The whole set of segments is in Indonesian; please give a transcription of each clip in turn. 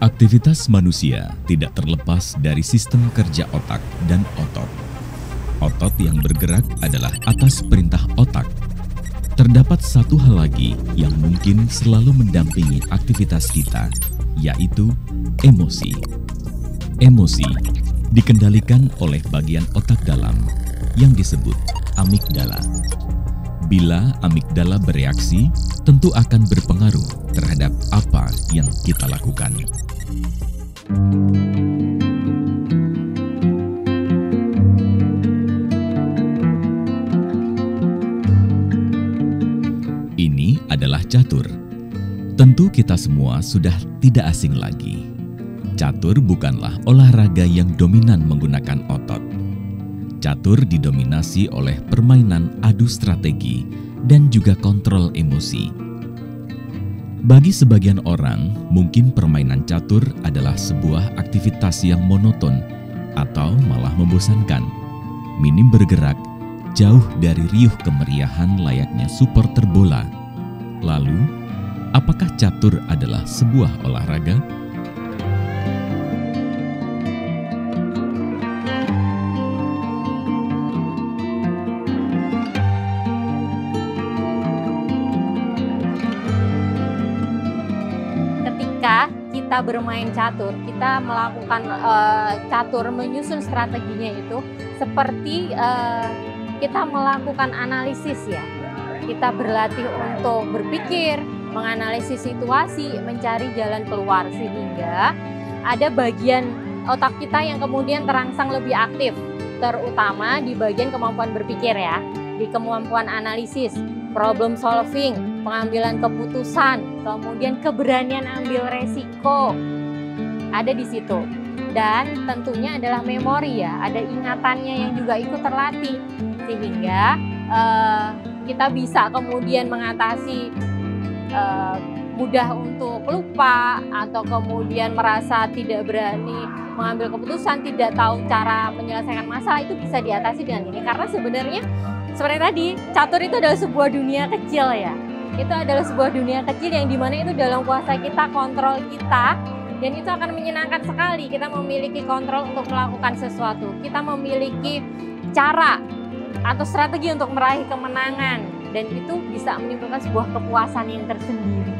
Aktivitas manusia tidak terlepas dari sistem kerja otak dan otot. Otot yang bergerak adalah atas perintah otak. Terdapat satu hal lagi yang mungkin selalu mendampingi aktivitas kita, yaitu emosi. Emosi dikendalikan oleh bagian otak dalam yang disebut amigdala. Bila amigdala bereaksi, tentu akan berpengaruh terhadap apa yang kita lakukan. Ini adalah catur. Tentu kita semua sudah tidak asing lagi. Catur bukanlah olahraga yang dominan menggunakan otot. Catur didominasi oleh permainan adu strategi dan juga kontrol emosi. Bagi sebagian orang, mungkin permainan catur adalah sebuah aktivitas yang monoton atau malah membosankan. Minim bergerak, jauh dari riuh kemeriahan layaknya supporter bola. Lalu, apakah catur adalah sebuah olahraga? Ketika kita bermain catur, kita melakukan catur, menyusun strateginya itu seperti kita melakukan analisis ya. Kita berlatih untuk berpikir, menganalisis situasi, mencari jalan keluar, sehingga ada bagian otak kita yang kemudian terangsang lebih aktif, terutama di bagian kemampuan berpikir ya, di kemampuan analisis, problem solving, pengambilan keputusan, kemudian keberanian ambil resiko, ada di situ. Dan tentunya adalah memori ya, ada ingatannya yang juga ikut terlatih, sehingga kita bisa kemudian mengatasi mudah untuk lupa atau kemudian merasa tidak berani mengambil keputusan, tidak tahu cara menyelesaikan masalah, itu bisa diatasi dengan ini. Karena sebenarnya seperti tadi, catur itu adalah sebuah dunia kecil ya. Itu adalah sebuah dunia kecil yang dimana itu dalam kuasa kita, kontrol kita, dan itu akan menyenangkan sekali. Kita memiliki kontrol untuk melakukan sesuatu, kita memiliki cara atau strategi untuk meraih kemenangan, dan itu bisa menimbulkan sebuah kepuasan yang tersendiri.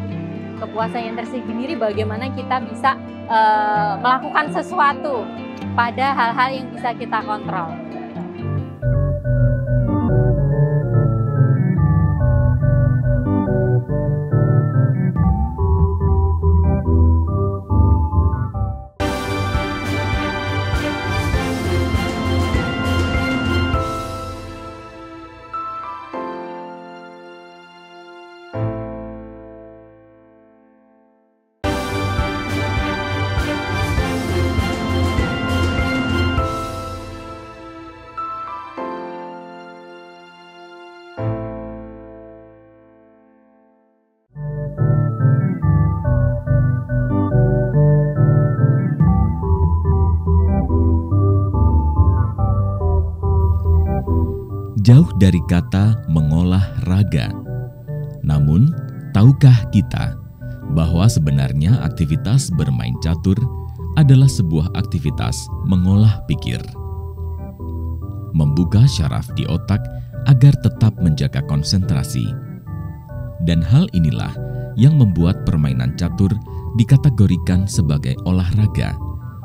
Kepuasan yang tersendiri bagaimana kita bisa melakukan sesuatu pada hal-hal yang bisa kita kontrol. Jauh dari kata mengolah raga. Namun, tahukah kita bahwa sebenarnya aktivitas bermain catur adalah sebuah aktivitas mengolah pikir? Membuka syaraf di otak agar tetap menjaga konsentrasi. Dan hal inilah yang membuat permainan catur dikategorikan sebagai olahraga,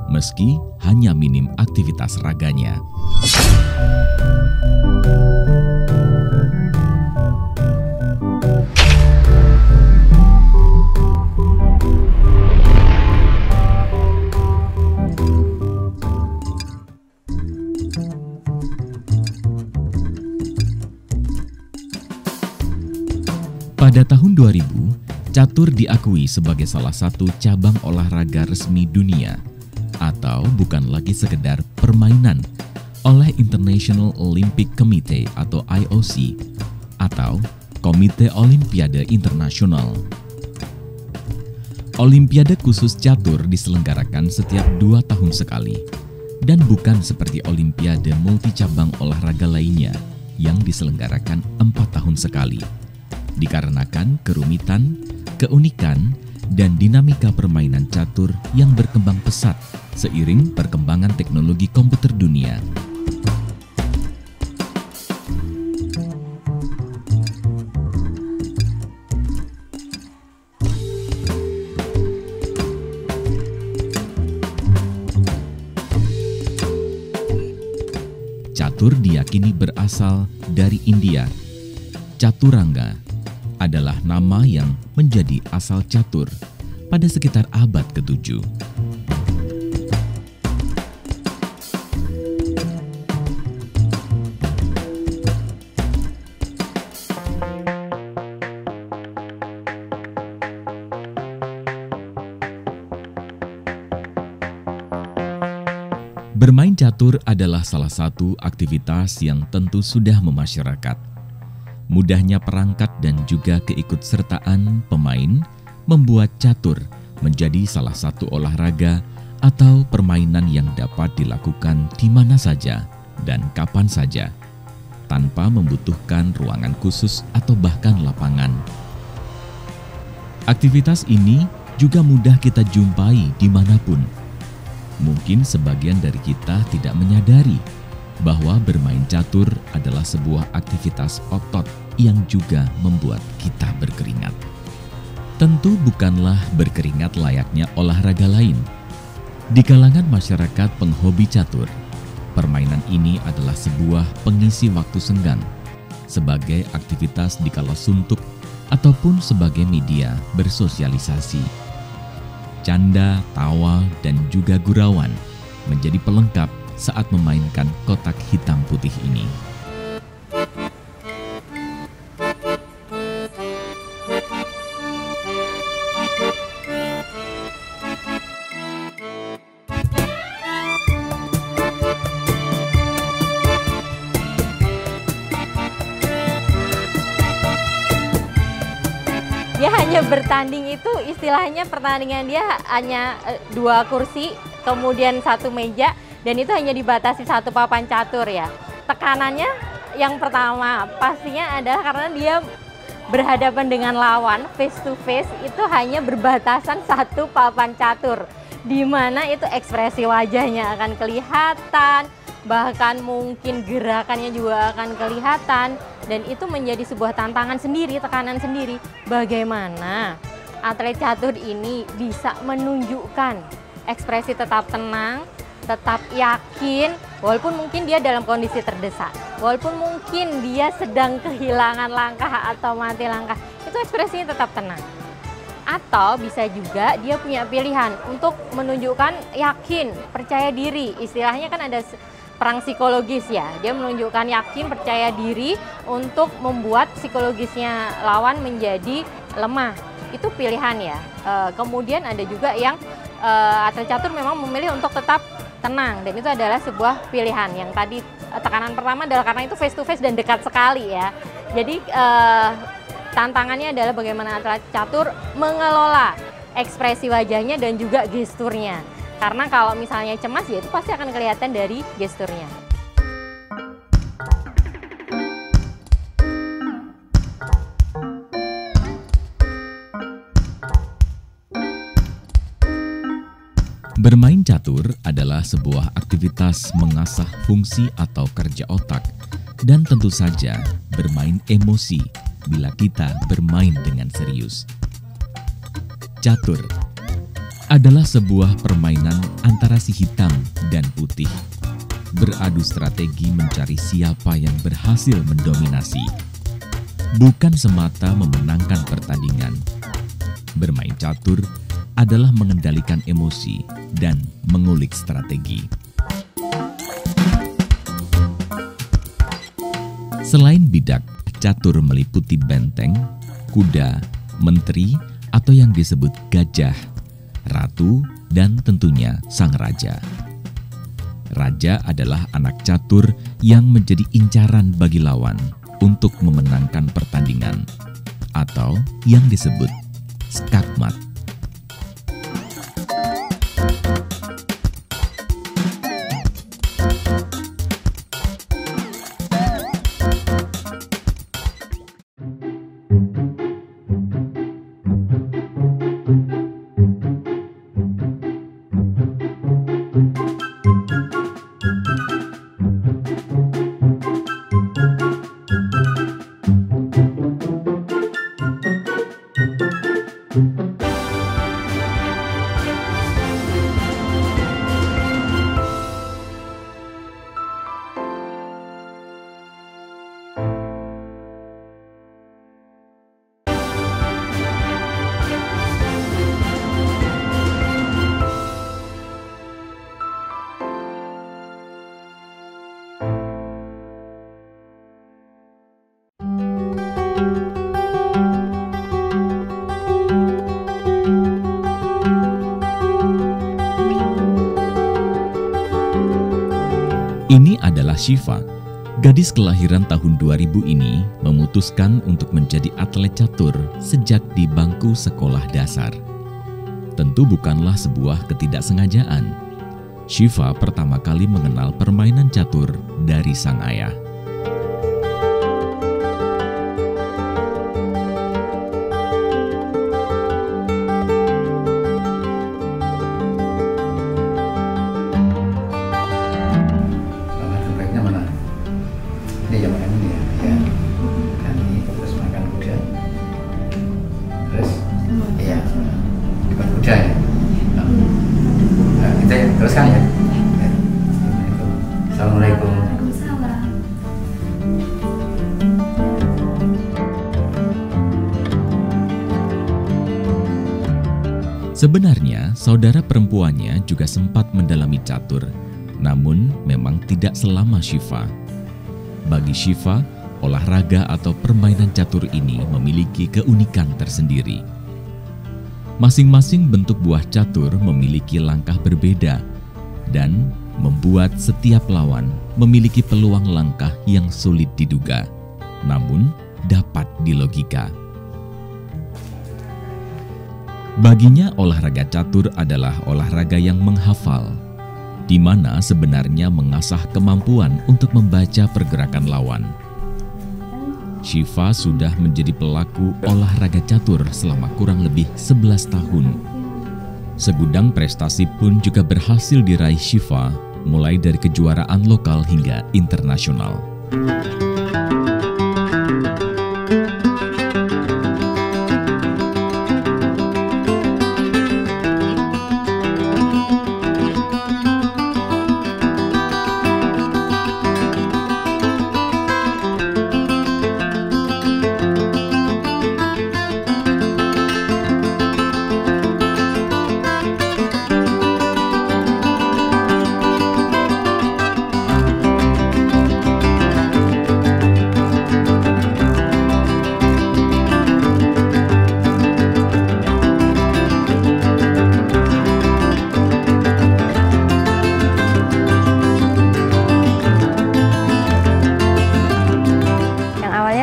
meski hanya minim aktivitas raganya. Pada tahun 2000, catur diakui sebagai salah satu cabang olahraga resmi dunia, atau bukan lagi sekedar permainan, oleh International Olympic Committee atau IOC, atau Komite Olimpiade Internasional. Olimpiade khusus catur diselenggarakan setiap 2 tahun sekali, dan bukan seperti Olimpiade multicabang olahraga lainnya yang diselenggarakan 4 tahun sekali. Dikarenakan kerumitan, keunikan, dan dinamika permainan catur yang berkembang pesat seiring perkembangan teknologi komputer dunia. Catur diyakini berasal dari India. Caturangga adalah nama yang menjadi asal catur pada sekitar abad ke-7. Bermain catur adalah salah satu aktivitas yang tentu sudah memasyarakat. Mudahnya perangkat dan juga keikutsertaan pemain membuat catur menjadi salah satu olahraga atau permainan yang dapat dilakukan di mana saja dan kapan saja, tanpa membutuhkan ruangan khusus atau bahkan lapangan. Aktivitas ini juga mudah kita jumpai dimanapun. Mungkin sebagian dari kita tidak menyadari bahwa bermain catur adalah sebuah aktivitas otot yang juga membuat kita berkeringat. Tentu bukanlah berkeringat layaknya olahraga lain. Di kalangan masyarakat penghobi catur, permainan ini adalah sebuah pengisi waktu senggang, sebagai aktivitas di kala suntuk ataupun sebagai media bersosialisasi. Canda, tawa, dan juga gurauan menjadi pelengkap saat memainkan kotak hitam putih ini. Dia hanya bertanding itu istilahnya pertandingan dia hanya 2 kursi, kemudian 1 meja, dan itu hanya dibatasi 1 papan catur ya. Tekanannya yang pertama pastinya adalah karena dia berhadapan dengan lawan face to face, itu hanya berbatasan 1 papan catur, di mana itu ekspresi wajahnya akan kelihatan, bahkan mungkin gerakannya juga akan kelihatan, dan itu menjadi sebuah tantangan sendiri, tekanan sendiri. Bagaimana atlet catur ini bisa menunjukkan ekspresi tetap tenang, tetap yakin, walaupun mungkin dia dalam kondisi terdesak, walaupun mungkin dia sedang kehilangan langkah atau mati langkah, itu ekspresinya tetap tenang. Atau bisa juga dia punya pilihan untuk menunjukkan yakin, percaya diri. Istilahnya kan ada perang psikologis ya, dia menunjukkan yakin, percaya diri untuk membuat psikologisnya lawan menjadi lemah. Itu pilihan ya. Kemudian ada juga yang atlet catur memang memilih untuk tetap tenang, dan itu adalah sebuah pilihan. Yang tadi tekanan pertama adalah karena itu face to face dan dekat sekali ya. Jadi tantangannya adalah bagaimana atlet catur mengelola ekspresi wajahnya dan juga gesturnya. Karena kalau misalnya cemas, ya itu pasti akan kelihatan dari gesturnya. Bermain catur adalah sebuah aktivitas mengasah fungsi atau kerja otak, dan tentu saja bermain emosi bila kita bermain dengan serius. Catur adalah sebuah permainan antara si hitam dan putih, beradu strategi mencari siapa yang berhasil mendominasi, bukan semata memenangkan pertandingan. Bermain catur adalah mengendalikan emosi dan mengulik strategi. Selain bidak, catur meliputi benteng, kuda, menteri, atau yang disebut gajah, ratu, dan tentunya sang raja. Raja adalah anak catur yang menjadi incaran bagi lawan untuk memenangkan pertandingan, atau yang disebut skakmat. Ini adalah Syifa. Gadis kelahiran tahun 2000 ini memutuskan untuk menjadi atlet catur sejak di bangku sekolah dasar. Tentu bukanlah sebuah ketidaksengajaan. Syifa pertama kali mengenal permainan catur dari sang ayah. Ini yang makan ini ya, kan ini terus makan kuda, terus iya makan kuda ya. Nah, kita teruskan ya. Assalamualaikum. Sebenarnya saudara perempuannya juga sempat mendalami catur, namun memang tidak selama Syifa. Bagi Syifa, olahraga atau permainan catur ini memiliki keunikan tersendiri. Masing-masing bentuk buah catur memiliki langkah berbeda dan membuat setiap lawan memiliki peluang langkah yang sulit diduga, namun dapat dilogika. Baginya olahraga catur adalah olahraga yang menghafal, di mana sebenarnya mengasah kemampuan untuk membaca pergerakan lawan. Syifa sudah menjadi pelaku olahraga catur selama kurang lebih 11 tahun. Segudang prestasi pun juga berhasil diraih Syifa, mulai dari kejuaraan lokal hingga internasional.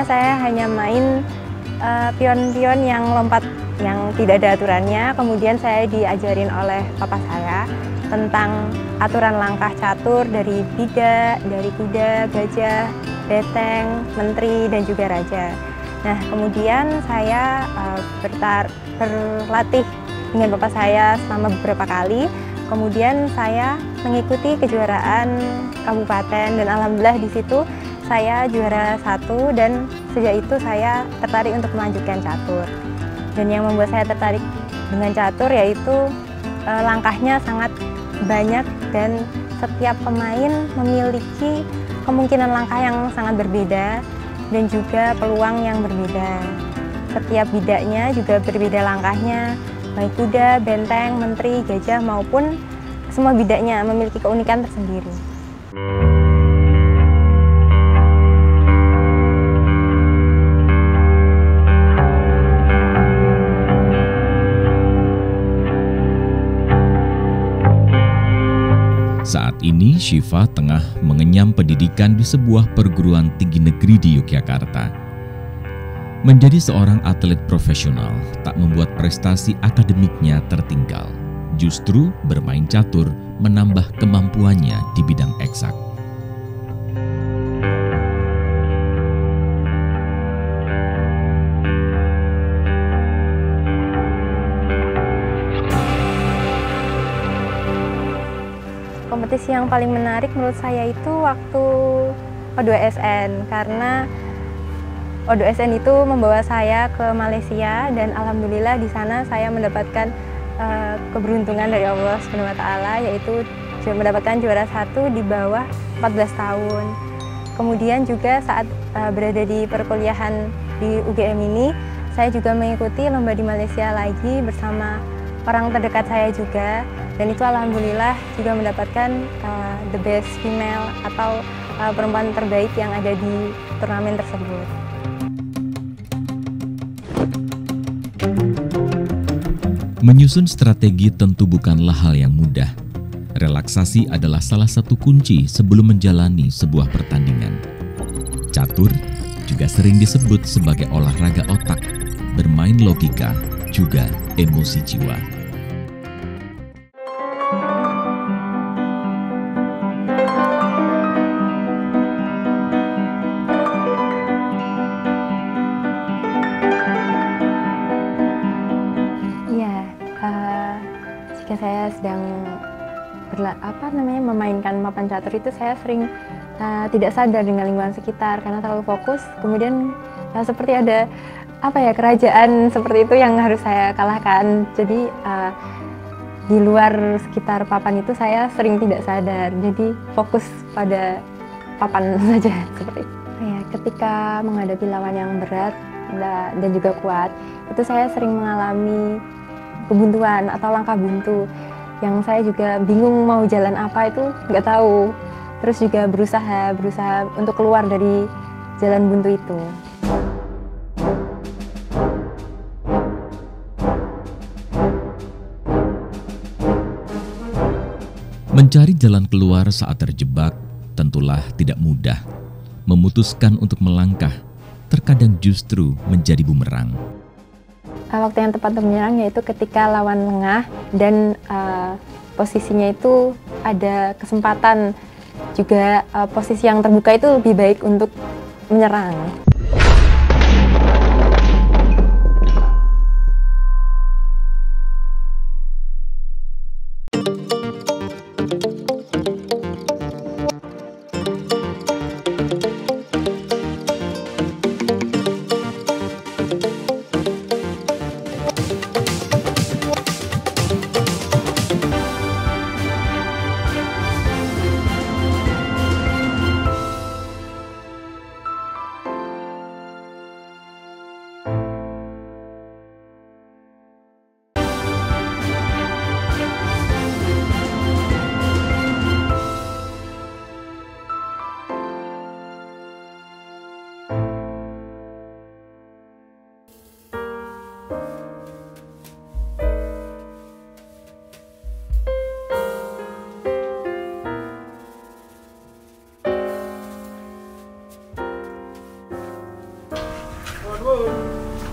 Saya hanya main pion-pion yang lompat yang tidak ada aturannya. Kemudian saya diajarin oleh papa saya tentang aturan langkah catur dari bidak, dari kuda, gajah, beteng, menteri, dan juga raja. Nah, kemudian saya berlatih dengan papa saya selama beberapa kali. Kemudian saya mengikuti kejuaraan kabupaten dan alhamdulillah di situ saya juara 1 dan sejak itu saya tertarik untuk melanjutkan catur. Dan yang membuat saya tertarik dengan catur yaitu langkahnya sangat banyak dan setiap pemain memiliki kemungkinan langkah yang sangat berbeda dan juga peluang yang berbeda. Setiap bidaknya juga berbeda langkahnya, baik kuda, benteng, menteri, gajah maupun semua bidaknya memiliki keunikan tersendiri. Saat ini Syifa tengah mengenyam pendidikan di sebuah perguruan tinggi negeri di Yogyakarta. Menjadi seorang atlet profesional tak membuat prestasi akademiknya tertinggal. Justru bermain catur menambah kemampuannya di bidang eksak. Kompetisi yang paling menarik menurut saya itu waktu O2SN, karena O2SN itu membawa saya ke Malaysia dan alhamdulillah di sana saya mendapatkan keberuntungan dari Allah SWT, yaitu mendapatkan juara 1 di bawah 14 tahun. Kemudian juga saat berada di perkuliahan di UGM ini, saya juga mengikuti lomba di Malaysia lagi bersama orang terdekat saya juga, dan itu alhamdulillah juga mendapatkan the best female atau perempuan terbaik yang ada di turnamen tersebut. Menyusun strategi tentu bukanlah hal yang mudah. Relaksasi adalah salah satu kunci sebelum menjalani sebuah pertandingan. Catur juga sering disebut sebagai olahraga otak, bermain logika, juga emosi jiwa. Iya, jika saya sedang memainkan papan catur itu, saya sering tidak sadar dengan lingkungan sekitar karena terlalu fokus. Kemudian seperti ada kerajaan seperti itu yang harus saya kalahkan. Jadi di luar sekitar papan itu saya sering tidak sadar. Jadi fokus pada papan saja seperti itu. Ya, ketika menghadapi lawan yang berat dan juga kuat, itu saya sering mengalami kebuntuan atau langkah buntu. Yang saya juga bingung mau jalan apa itu nggak tahu. Terus juga berusaha untuk keluar dari jalan buntu itu. Mencari jalan keluar saat terjebak tentulah tidak mudah. Memutuskan untuk melangkah terkadang justru menjadi bumerang. Waktu yang tepat untuk menyerang yaitu ketika lawan lengah dan posisinya itu ada kesempatan juga, posisi yang terbuka itu lebih baik untuk menyerang.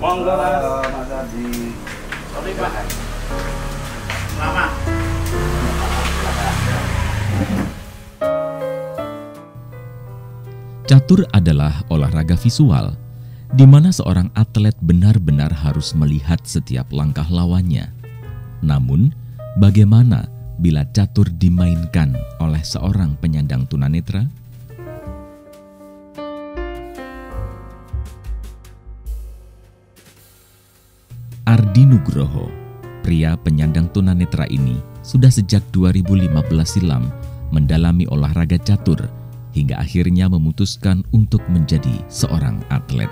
Monggo Mas Adi. Sorry Pak. Lama. Catur adalah olahraga visual, di mana seorang atlet benar-benar harus melihat setiap langkah lawannya. Namun, bagaimana bila catur dimainkan oleh seorang penyandang tunanetra? Ardi Nugroho, pria penyandang tunanetra ini, sudah sejak 2015 silam mendalami olahraga catur hingga akhirnya memutuskan untuk menjadi seorang atlet.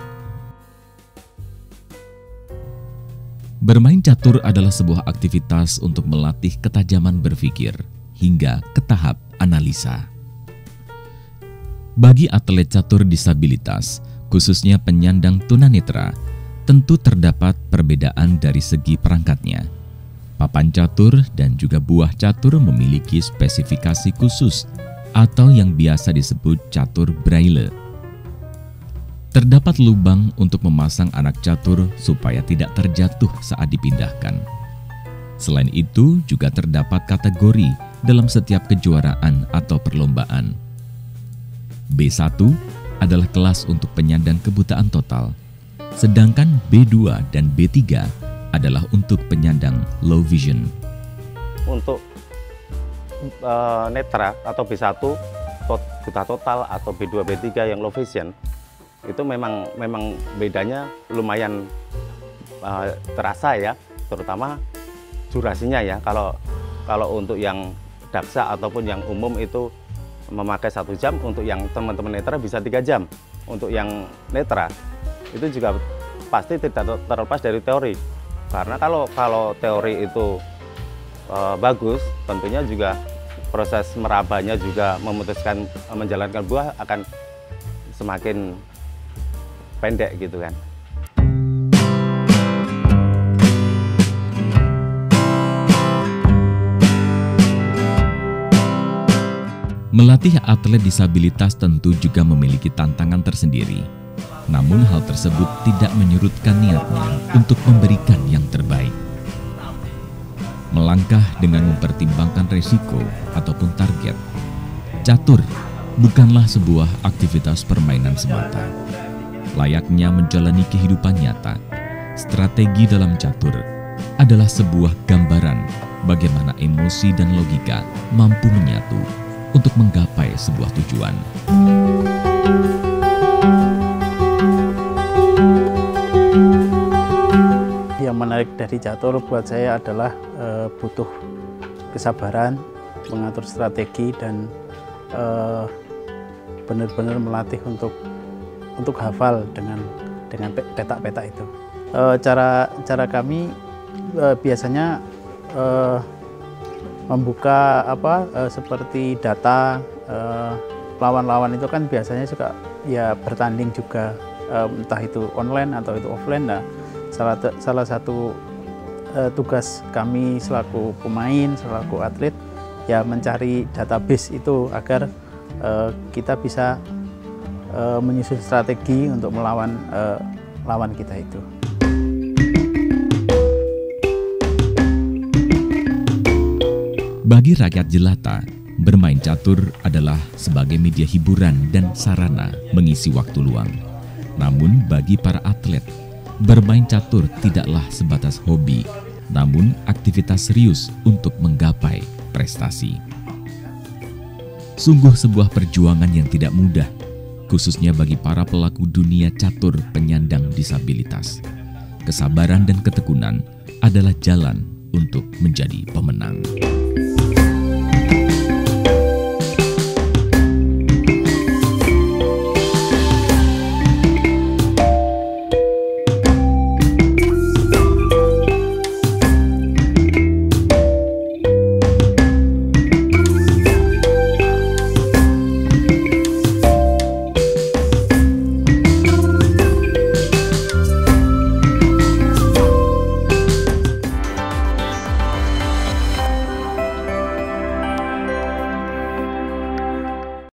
Bermain catur adalah sebuah aktivitas untuk melatih ketajaman berpikir hingga ke tahap analisa. Bagi atlet catur disabilitas, khususnya penyandang tunanetra, tentu terdapat perbedaan dari segi perangkatnya. Papan catur dan juga buah catur memiliki spesifikasi khusus atau yang biasa disebut catur braille. Terdapat lubang untuk memasang anak catur supaya tidak terjatuh saat dipindahkan. Selain itu, juga terdapat kategori dalam setiap kejuaraan atau perlombaan. B1 adalah kelas untuk penyandang kebutaan total, sedangkan B2 dan B3 adalah untuk penyandang low vision. Untuk netra atau B1 buta total atau B2 B3 yang low vision itu memang bedanya lumayan terasa ya, terutama durasinya ya. Kalau untuk yang daksa ataupun yang umum itu memakai 1 jam, untuk yang teman-teman netra bisa 3 jam. Untuk yang netra itu juga pasti tidak terlepas dari teori, karena kalau teori itu bagus, tentunya juga proses merabanya juga memutuskan menjalankan buah akan semakin pendek gitu kan. Melatih atlet disabilitas tentu juga memiliki tantangan tersendiri. Namun hal tersebut tidak menyurutkan niatnya untuk memberikan yang terbaik. Melangkah dengan mempertimbangkan resiko ataupun target. Catur bukanlah sebuah aktivitas permainan semata. Layaknya menjalani kehidupan nyata, strategi dalam catur adalah sebuah gambaran bagaimana emosi dan logika mampu menyatu untuk menggapai sebuah tujuan. Yang menarik dari catur buat saya adalah butuh kesabaran, mengatur strategi, dan benar-benar melatih untuk hafal dengan petak-petak itu. Cara kami biasanya membuka seperti data lawan-lawan itu kan biasanya suka ya bertanding juga, entah itu online atau itu offline. Nah, salah satu tugas kami selaku pemain, selaku atlet ya mencari database itu agar kita bisa menyusun strategi untuk melawan lawan kita itu. Bagi rakyat jelata, bermain catur adalah sebagai media hiburan dan sarana mengisi waktu luang. Namun bagi para atlet, bermain catur tidaklah sebatas hobi, namun aktivitas serius untuk menggapai prestasi. Sungguh sebuah perjuangan yang tidak mudah, khususnya bagi para pelaku dunia catur penyandang disabilitas. Kesabaran dan ketekunan adalah jalan untuk menjadi pemenang.